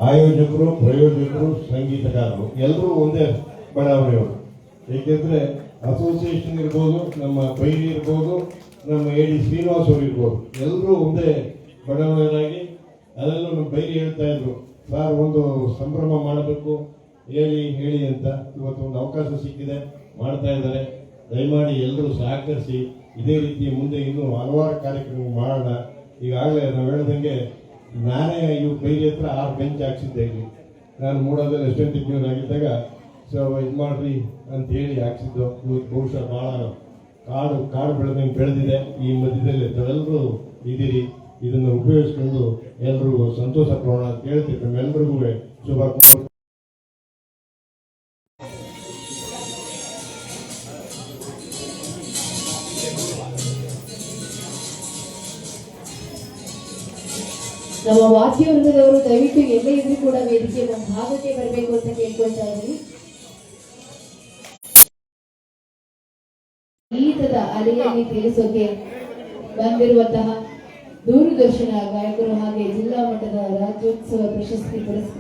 ಆಯೋಜಕರು, ಪ್ರಯೋಜಕರು, ಸಂಗೀತಗಾರರು ಎಲ್ಲರೂ ಒಂದೇ ಬಡಾವಣೆಯವರು. ಏಕೆಂದರೆ ಅಸೋಸಿಯೇಷನ್ ಇರ್ಬೋದು, ನಮ್ಮ ಬೈರಿ ಇರ್ಬೋದು, ನಮ್ಮ AD ಶ್ರೀನಿವಾಸ್ ಅವರು ಇರ್ಬೋದು, ಎಲ್ಲರೂ ಒಂದೇ ಬಡಾವಣೆಯಾಗಿ. ಅದರಲ್ಲೂ ನಮ್ಮ ಬೈರಿ ಹೇಳ್ತಾ ಇದ್ರು, ಸರ್ ಒಂದು ಸಂಭ್ರಮ ಮಾಡಬೇಕು ಹೇಳಿ ಅಂತ. ಇವತ್ತು ಒಂದು ಅವಕಾಶ ಸಿಕ್ಕಿದೆ, ಮಾಡ್ತಾ ಇದ್ದಾರೆ. ದಯಮಾಡಿ ಎಲ್ಲರೂ ಸಹಕರಿಸಿ. ಇದೇ ರೀತಿ ಮುಂದೆ ಇನ್ನೂ ಹಲವಾರು ಕಾರ್ಯಕ್ರಮ ಮಾಡೋಣ. ಈಗಾಗಲೇ ನಾವು ಹೇಳ್ದಂಗೆ ನಾನೇ ಇವು ಬೈರಿ ಹತ್ರ 6 ಬೆಂಚ್ ಹಾಕ್ಸಿದ್ದೆ. ಇಲ್ಲಿ ನಾನು ಮೂಡೋದಲ್ಲಿ ಅಸಿಸ್ಟೆಂಟ್ ಇಂಜಿನಿಯರ್ ಆಗಿದ್ದಾಗ ಇದು ಮಾಡ್ರಿ ಅಂತ ಹೇಳಿ ಹಾಕ್ಸಿದ್ದು. ಇವತ್ತು ಬಹುಶಃ ಬಹಳ ಕಾಡು ಬೆಳೆದಿದೆ. ಈ ಮಧ್ಯದಲ್ಲಿ ಎಲ್ಲರೂ ಇದ್ದೀರಿ, ಇದನ್ನು ಉಪಯೋಗಿಸ್ಕೊಂಡು ಎಲ್ಲರೂ ಸಂತೋಷ ಪಡೋಣ ಅಂತ ಹೇಳ್ತೀವಿ. ನಮ್ಮೆಲ್ಲರಿಗೂ ಶುಭ. ನಮ್ಮ ವಾದ್ಯ ವೃಂದದವರು ದಯವಿಟ್ಟು ಎಲ್ಲೇ ಇದ್ರೂ ಕೂಡ ವೇದಿಕೆ ಭಾಗಕ್ಕೆ ಬರಬೇಕು ಅಂತ ಕೇಳ್ಕೊಳ್ತಾ ಇದ್ದೀವಿ. ಗೀತದ ಅಲೆಯಲ್ಲಿ ತಿಳಿಸೋಕೆ ಬಂದಿರುವಂತಹ ದೂರದರ್ಶನ ಗಾಯಕರು ಹಾಗೆ ಜಿಲ್ಲಾ ಮಟ್ಟದ ರಾಜ್ಯೋತ್ಸವ ಪ್ರಶಸ್ತಿ ಪುರಸ್ಕೃತ